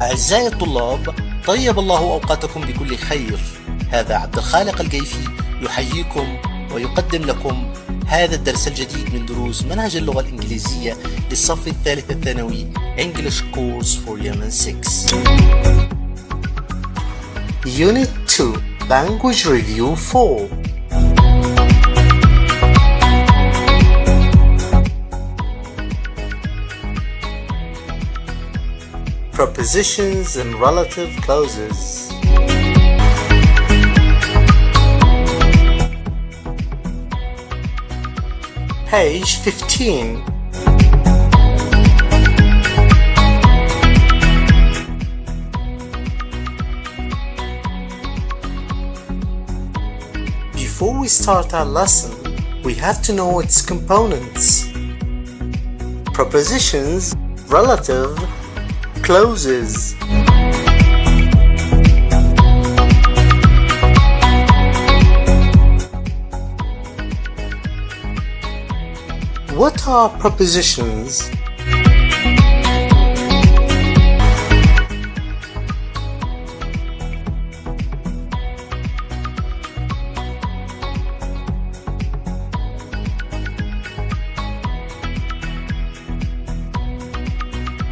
أعزائي الطلاب، طيب الله أوقاتكم بكل خير. هذا عبد الخالق الجيفي يحييكم ويقدم لكم هذا الدرس الجديد من دروس منهج اللغة الإنجليزية للصف الثالث الثانوي English Course for Year 6. Unit 2 Language Review 4. Prepositions in Relative Clauses. Page 15. Before we start our lesson, we have to know its components. Prepositions, relative clauses. What are prepositions?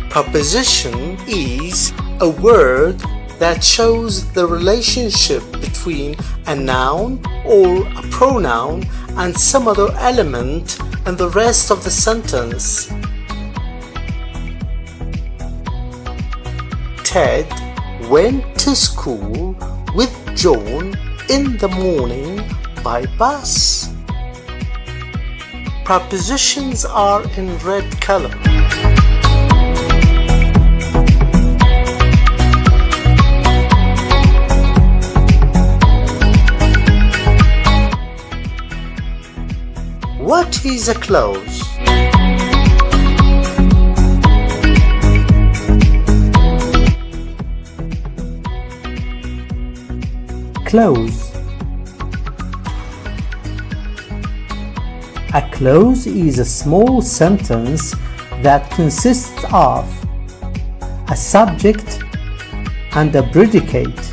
Preposition is a word that shows the relationship between a noun or a pronoun and some other element in the rest of the sentence. Ted went to school with John in the morning by bus. Prepositions are in red color. What is a clause? Clause. A clause is a small sentence that consists of a subject and a predicate.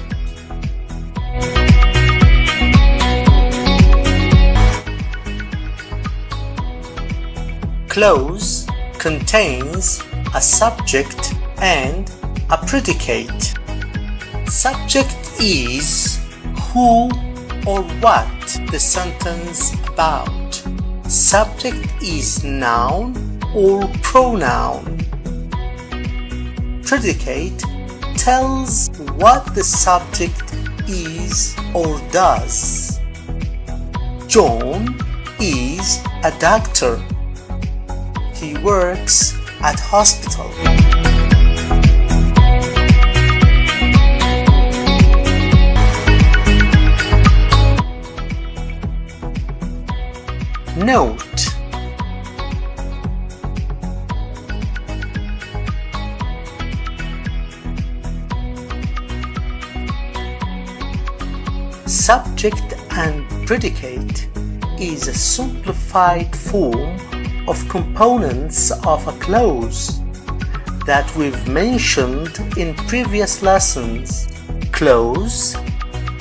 Clause contains a subject and a predicate. Subject is who or what the sentence about. Subject is noun or pronoun. Predicate tells what the subject is or does. John is a doctor. He works at hospital. Note: subject and predicate is a simplified form of components of a clause that we've mentioned in previous lessons. Clause,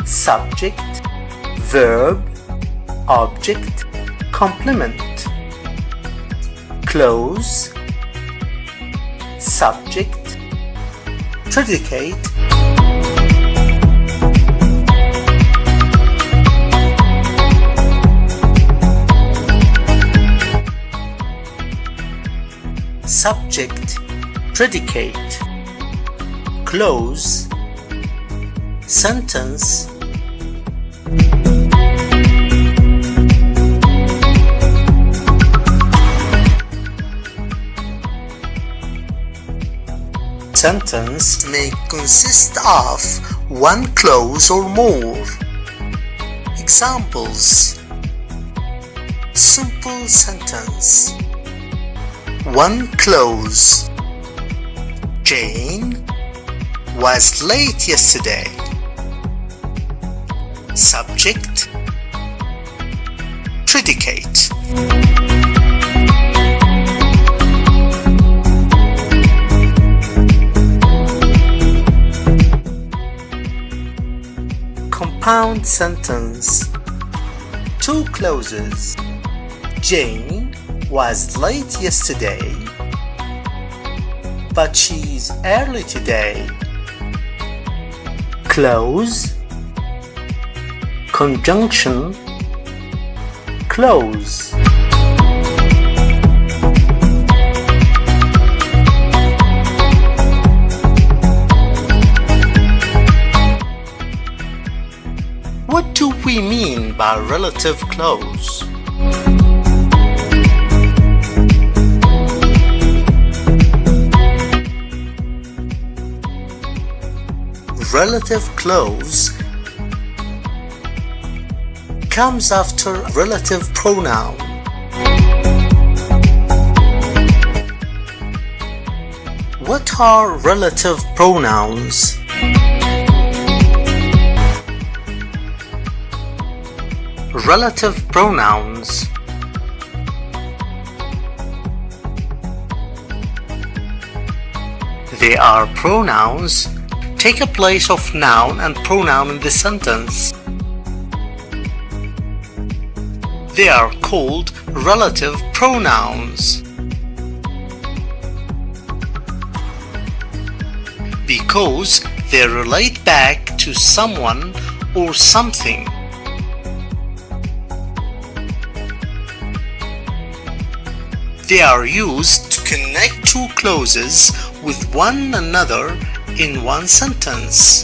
subject, verb, object, complement. Clause, subject, predicate, subject, predicate, clause, sentence, sentence may consist of one clause or more. Examples: simple sentence. One clause. Jane was late yesterday. Subject, predicate. compound sentence. Two clauses. Jane was late yesterday, but she's early today. Clause, conjunction, clause. What do we mean by relative clause? Relative clause comes after relative pronoun. What are relative pronouns? Relative pronouns they are pronouns take a place of noun and pronoun in the sentence. They are called relative pronouns because they relate back to someone or something. They are used to connect two clauses with one another in one sentence.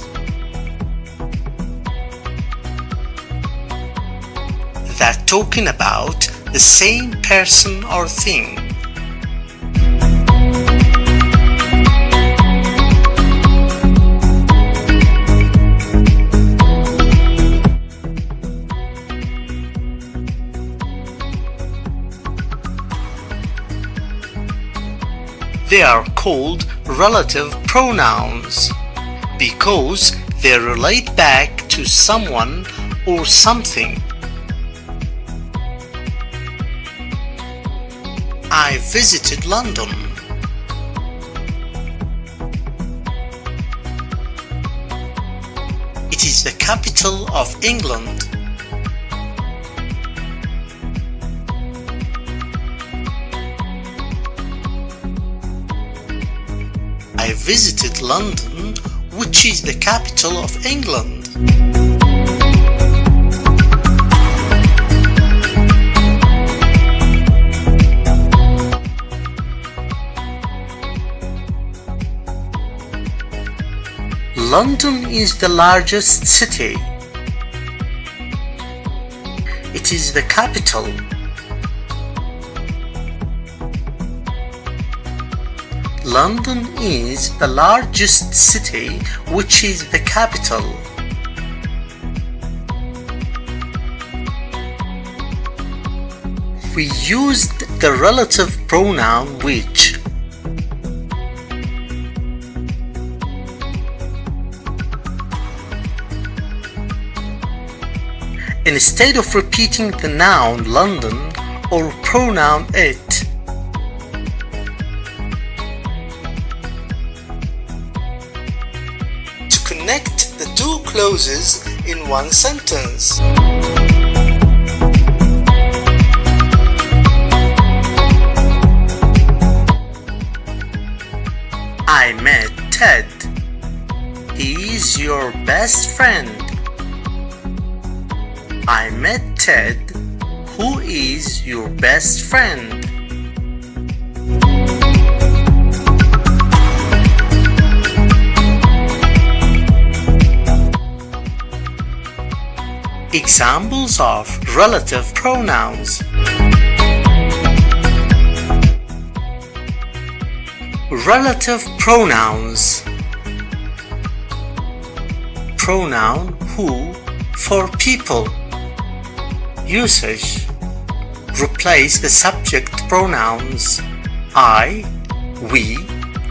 That talking about the same person or thing. They are called relative pronouns because they relate back to someone or something. I visited London. It is the capital of England. I visited London, which is the capital of England. London is the largest city. It is the capital. London is the largest city, which is the capital. We used the relative pronoun which. Instead of repeating the noun London or pronoun it, connect the two clauses in one sentence. I met Ted. He is your best friend. I met Ted, who is your best friend. Examples of relative pronouns. Relative pronouns. Pronoun who for people. Usage. Replace the subject pronouns I, we,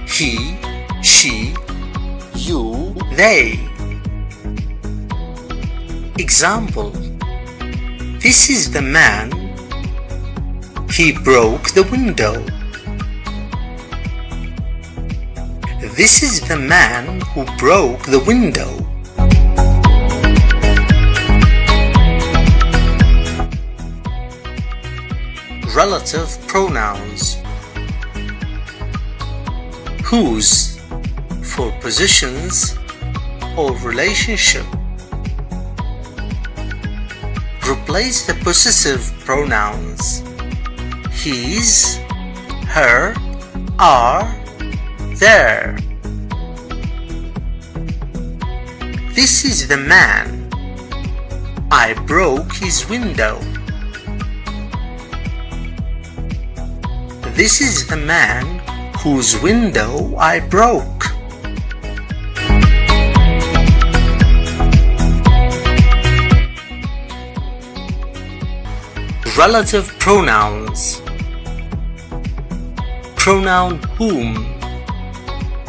he, she, you, they. Example. This is the man. He broke the window. This is the man who broke the window. Relative pronouns. Whose for positions or relationship. Replace the possessive pronouns his, her, are, their. This is the man. I broke his window. This is the man whose window I broke. Relative pronouns. Pronoun whom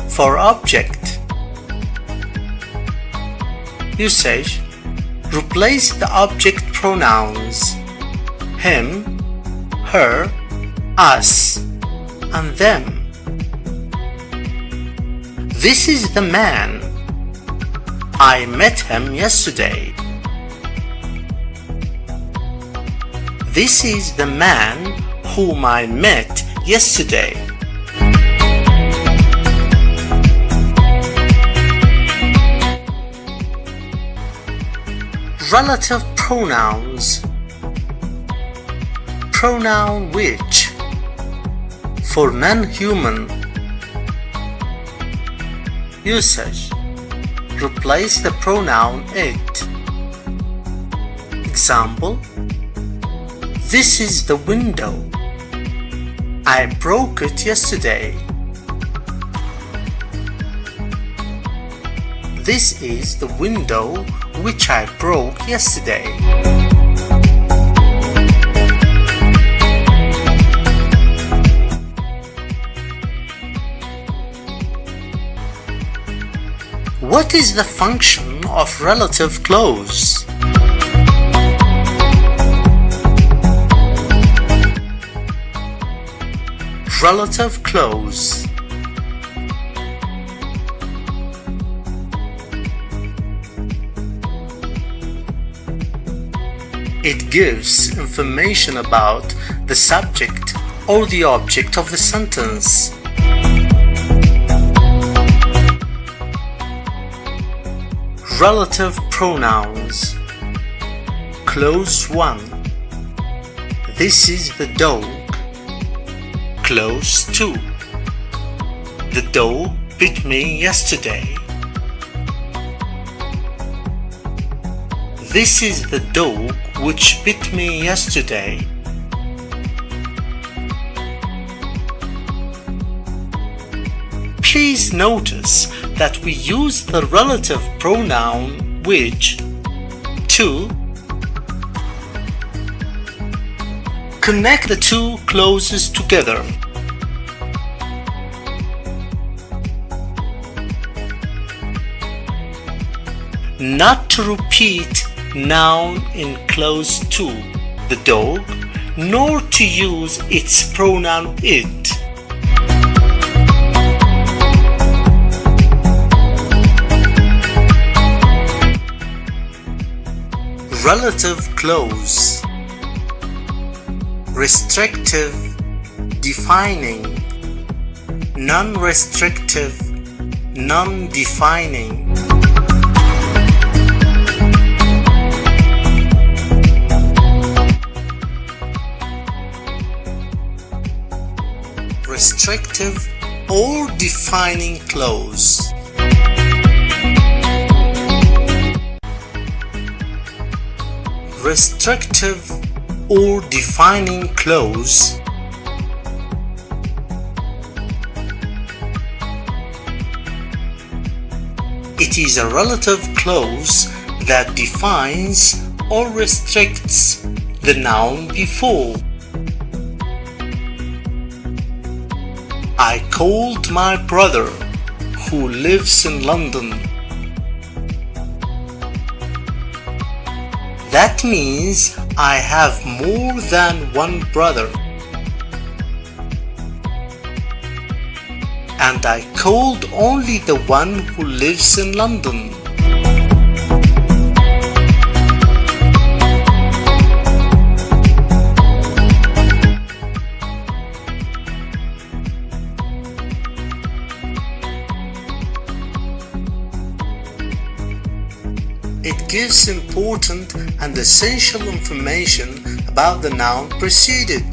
for object. Usage: replace the object pronouns him, her, us, and them. This is the man. I met him yesterday. This is the man whom I met yesterday. Relative pronouns. Pronoun which for non-human. Usage: replace the pronoun it. Example: this is the window. I broke it yesterday. This is the window which I broke yesterday. What is the function of relative clause? Relative clause. It gives information about the subject or the object of the sentence. Relative pronouns. Clause 1. This is the dog. Clause 2. The dog bit me yesterday. This is the dog which bit me yesterday. Please notice that we use the relative pronoun which to connect the two clauses together. Not to repeat noun in clause 2, the dog, nor to use its pronoun it. Relative clause. Restrictive, defining. Non-restrictive, non-defining. Restrictive or defining clause. Restrictive or defining clause it is a relative clause that defines or restricts the noun before. I called my brother who lives in London. That means I have more than one brother. And I called only the one who lives in London. gives important and essential information about the noun preceded.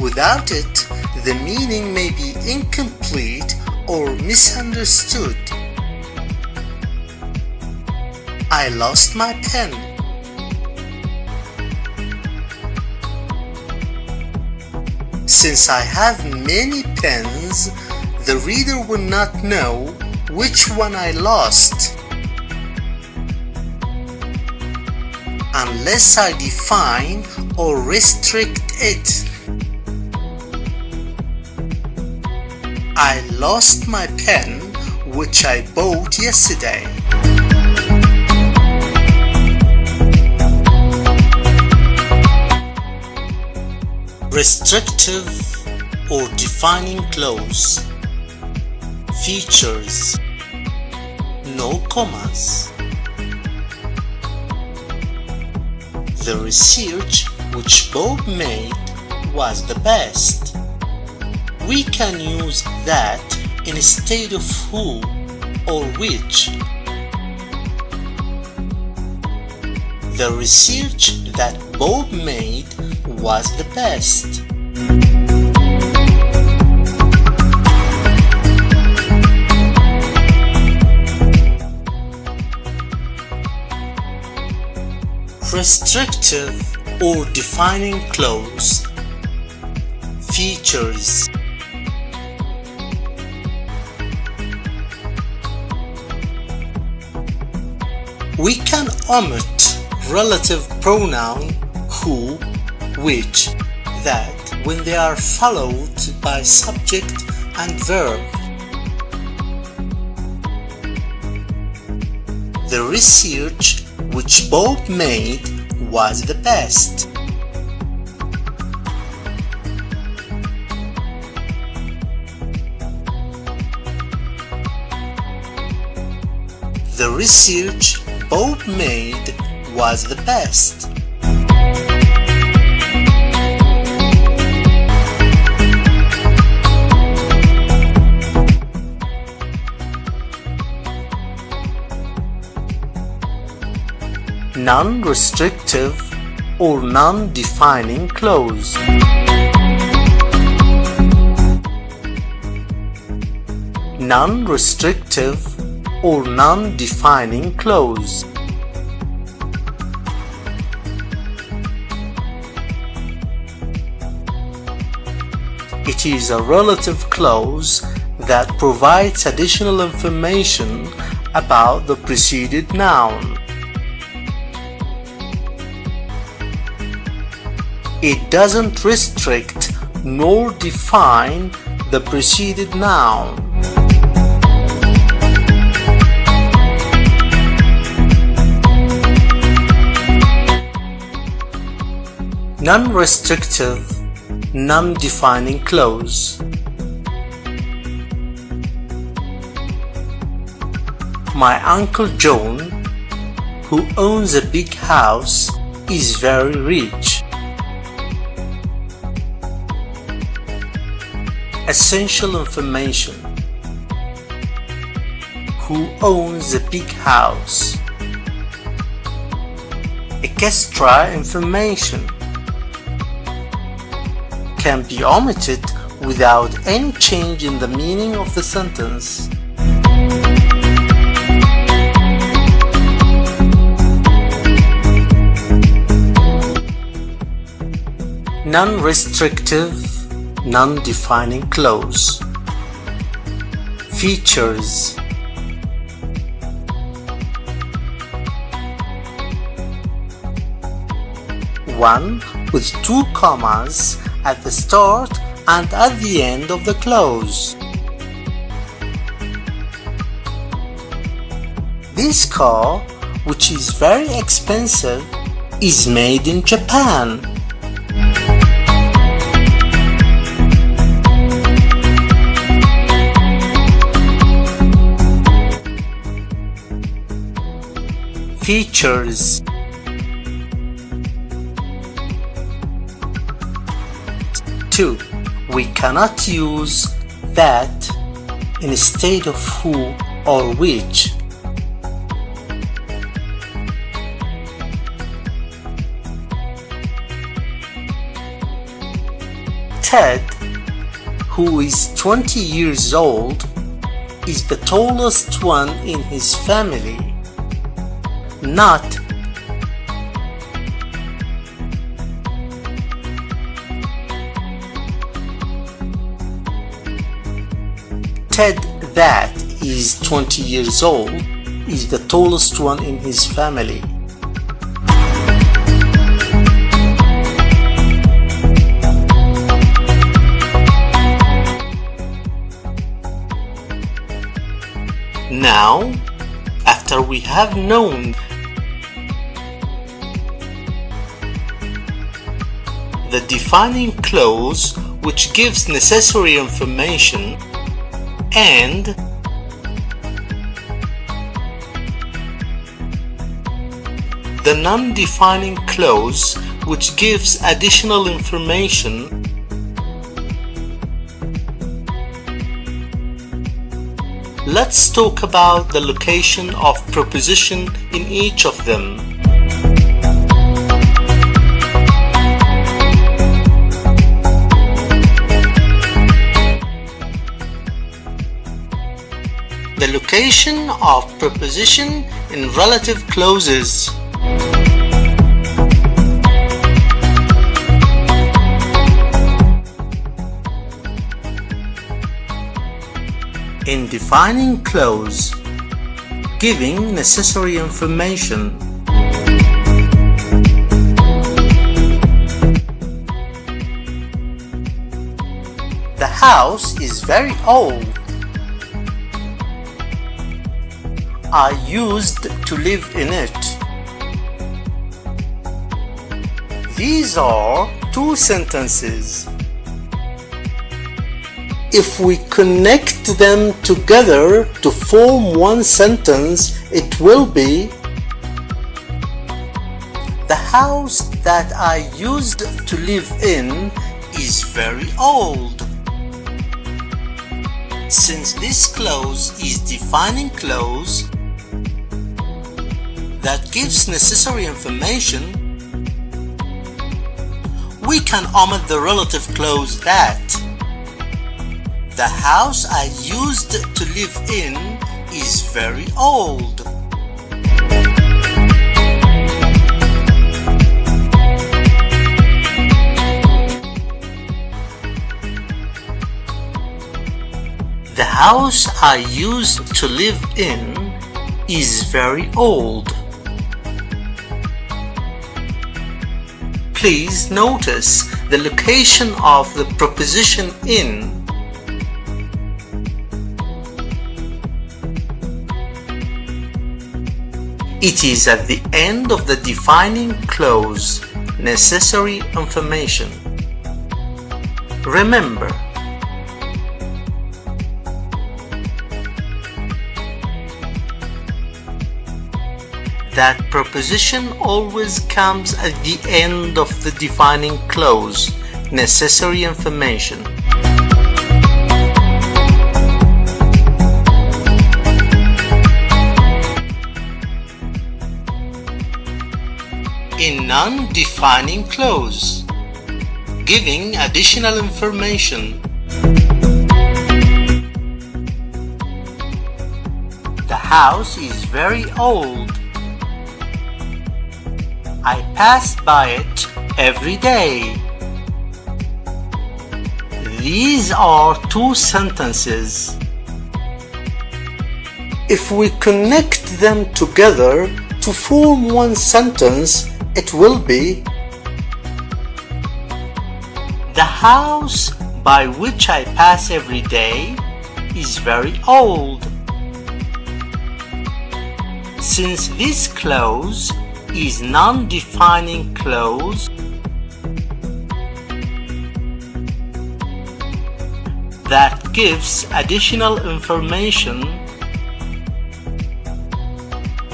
Without it, the meaning may be incomplete or misunderstood. I lost my pen. Since I have many pens, the reader will not know which one I lost unless I define or restrict it. I lost my pen which I bought yesterday. Restrictive or defining clause. Features. No commas. The research which Bob made was the best. We can use that instead of who or which. The research that Bob made was the best. Restrictive or defining clause. Features. We can omit relative pronoun who, which, that when they are followed by subject and verb. The research which Bob made was the best. The research Bob made was the best. Non-restrictive or non-defining clause. Non-restrictive or non-defining clause. It is a relative clause that provides additional information about the preceded noun. It doesn't restrict nor define the preceded noun. Non-restrictive, non-defining clause. My Uncle John, who owns a big house, is very rich. Essential information. Who owns a big house? Extra information. Can be omitted without any change in the meaning of the sentence. Non-restrictive, non-defining clause. Features. One with two commas at the start and at the end of the clause. This car, which is very expensive, is made in Japan. Features. Two, we cannot use that, instead of who or which. Ted, who is 20 years old, is the tallest one in his family, not Ted that is 20 years old is the tallest one in his family. Now, after we have known the defining clause which gives necessary information and the non-defining clause which gives additional information, let's talk about the location of preposition in each of them. The location of preposition in relative clauses. In defining clause, giving necessary information. The house is very old. I used to live in it. These are two sentences. If we connect them together to form one sentence, it will be: the house that I used to live in is very old. Since this clause is defining clause that gives necessary information, we can omit the relative clause that. The house I used to live in is very old. The house I used to live in is very old. Please notice the location of the preposition in. It is at the end of the defining clause, necessary information. Remember, that preposition always comes at the end of the defining clause, necessary information. In non-defining clause, giving additional information. The house is very old. I pass by it every day. These are two sentences. If we connect them together to form one sentence, it will be: the house by which I pass every day is very old. Since this clause is non-defining clause that gives additional information,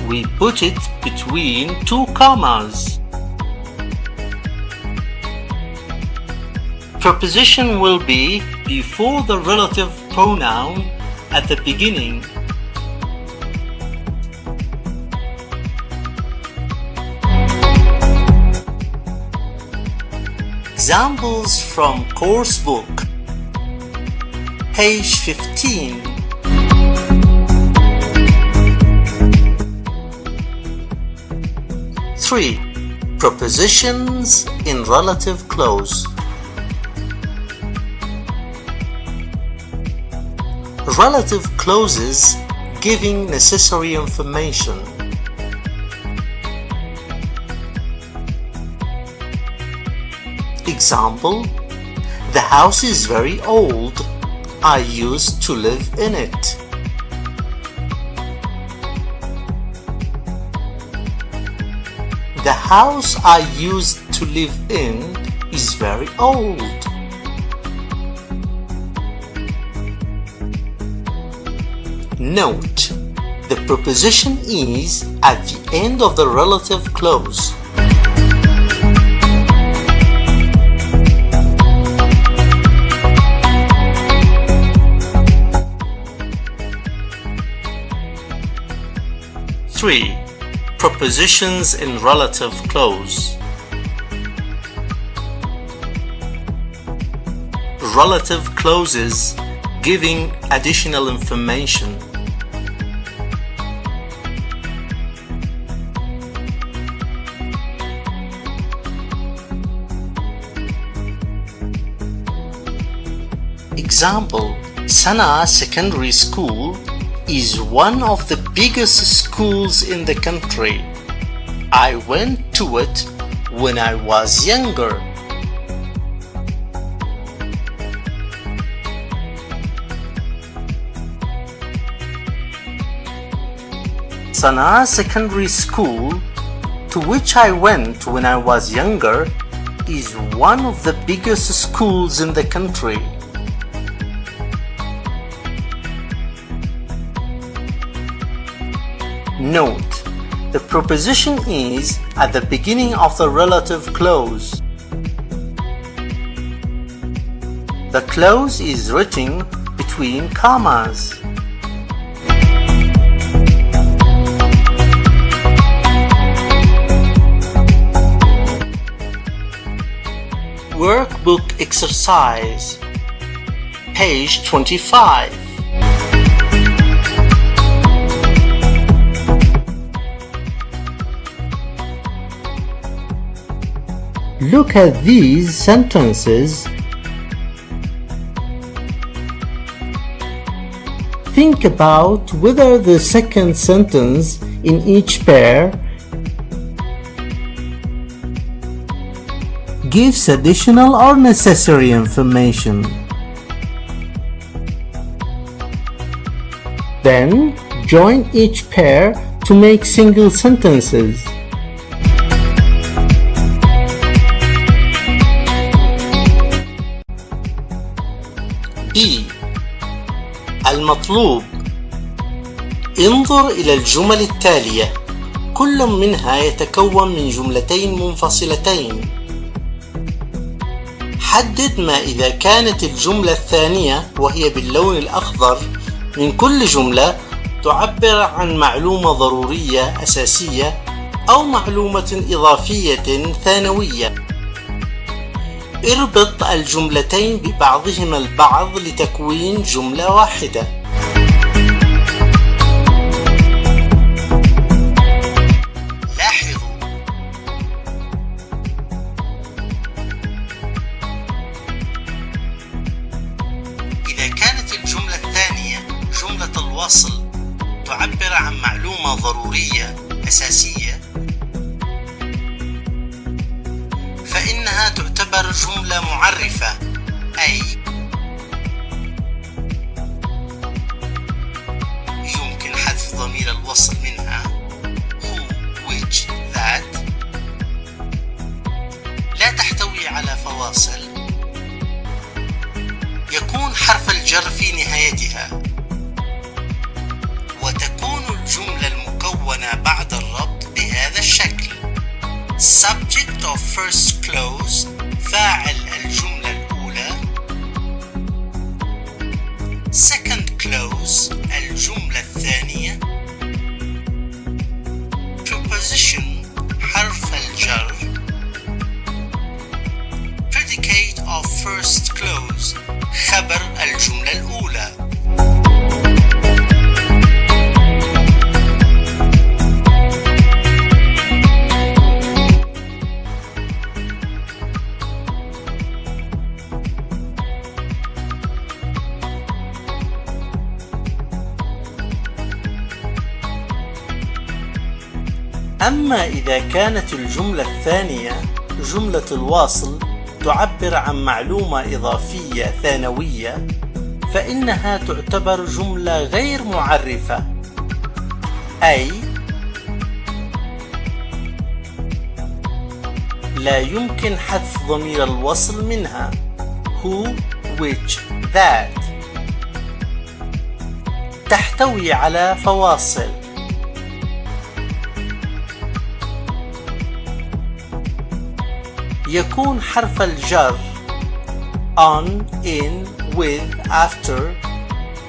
we put it between two commas. Preposition will be before the relative pronoun at the beginning. Examples from course book, page 15. Three. Prepositions in relative clause. Relative clauses giving necessary information. Example: the house is very old. I used to live in it. The house I used to live in is very old. Note: the preposition is at the end of the relative clause. Three. Prepositions in relative clause. Relative clauses giving additional information. Example: Sana Secondary School is one of the biggest schools in the country. I went to it when I was younger. Sana Secondary School, to which I went when I was younger, is one of the biggest schools in the country. Note: the preposition is at the beginning of the relative clause. The clause is written between commas. Workbook exercise, page 25. Look at these sentences. Think about whether the second sentence in each pair gives additional or necessary information. Then join each pair to make single sentences. B. المطلوب: انظر إلى الجمل التالية، كل منها يتكون من جملتين منفصلتين. حدد ما إذا كانت الجملة الثانية وهي باللون الأخضر من كل جملة تعبر عن معلومة ضرورية أساسية أو معلومة إضافية ثانوية. اربط الجملتين ببعضهما البعض لتكوين جملة واحدة. لاحظوا: إذا كانت الجملة الثانية جملة الوصل تعبر عن معلومة ضرورية أساسية، فإنها تعتبر جملة معرفة، أي يمكن حذف ضمير الوصل منها who, which, that. لا تحتوي على فواصل. يكون حرف الجر في نهايتها، وتكون الجملة المكونة بعد الربط بهذا الشكل: subject of first clause فاعل الجملة الأولى، second clause الجملة الثانية. Preposition حرف الجر. Predicate of first clause خبر الجملة الأولى. أما إذا كانت الجملة الثانية جملة الوصل تعبر عن معلومة إضافية ثانوية، فإنها تعتبر جملة غير معرفة، أي لا يمكن حذف ضمير الوصل منها who, which, that. تحتوي على فواصل. يكون حرف الجر on, in, with, after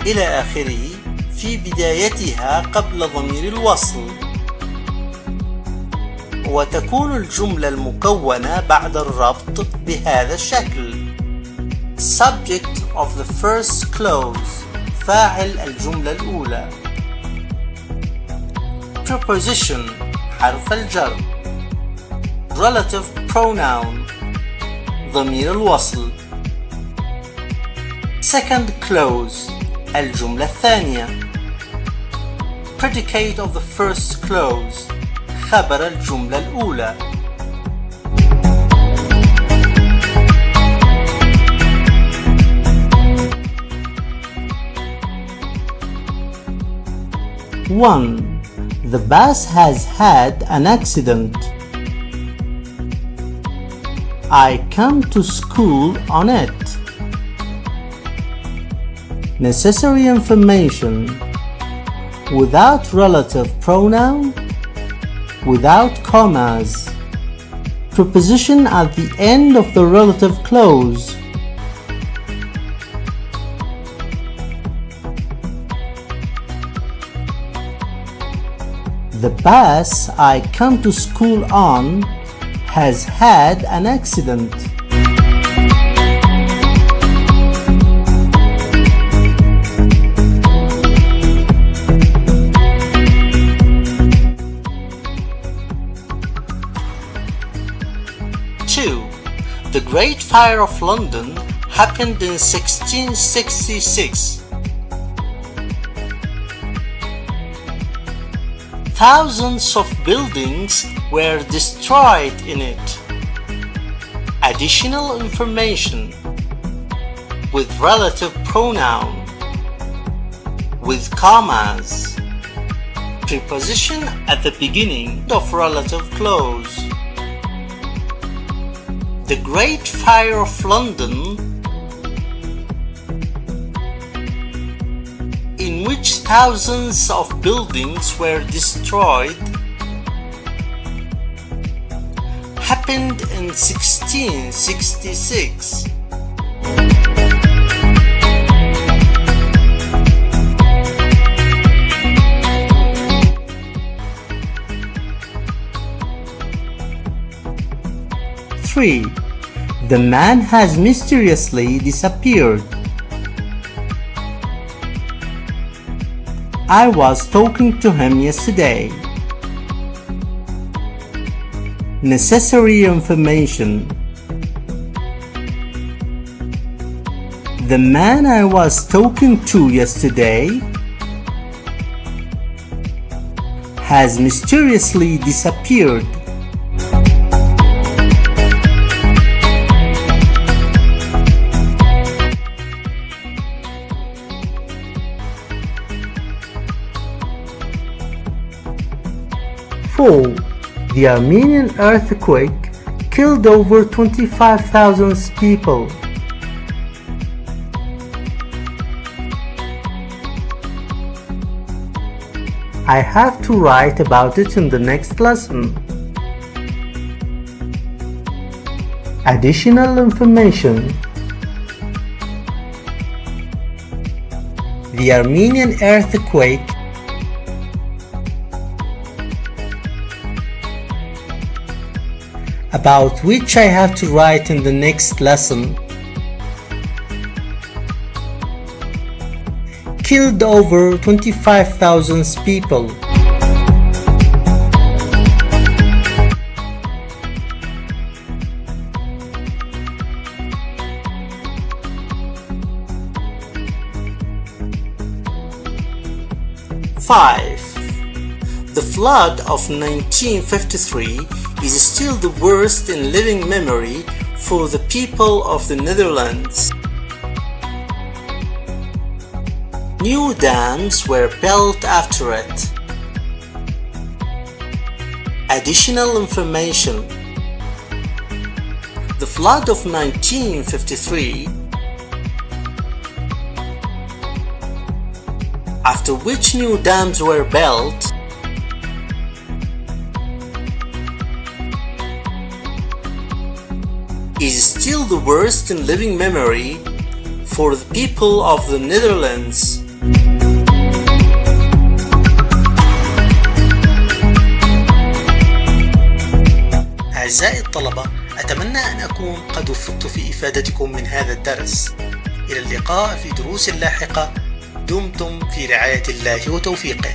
إلى آخره في بدايتها قبل ضمير الوصل، وتكون الجملة المكونة بعد الربط بهذا الشكل: subject of the first clause فاعل الجملة الأولى. preposition حرف الجر. relative pronoun ضمير الوصل. second clause الجملة الثانية. predicate of the first clause خبر الجملة الأولى. One, the bus has had an accident. I come to school on it. Necessary information: without relative pronoun, without commas. Preposition at the end of the relative clause. The bus I come to school on has had an accident. Two, the Great Fire of London happened in 1666. Thousands of buildings were destroyed in it. Additional information: with relative pronoun, with commas. Preposition at the beginning of relative clause. The Great Fire of London, in which thousands of buildings were destroyed, happened in 1666. Three, the man has mysteriously disappeared. I was talking to him yesterday. Necessary information: the man I was talking to yesterday has mysteriously disappeared. Four, the Armenian earthquake killed over 25,000 people. I have to write about it in the next lesson. Additional information: the Armenian earthquake, about which I have to write in the next lesson, killed over 25,000 people. The flood of 1953 is still the worst in living memory for the people of the Netherlands. New dams were built after it. Additional information: the flood of 1953, after which new dams were built, is still the worst in living memory for the people of the Netherlands. أعزائي الطلبة، أتمنى أن أكون قد وفقت في إفادتكم من هذا الدرس. إلى اللقاء في دروس لاحقة. دمتم في رعاية الله وتوفيقه.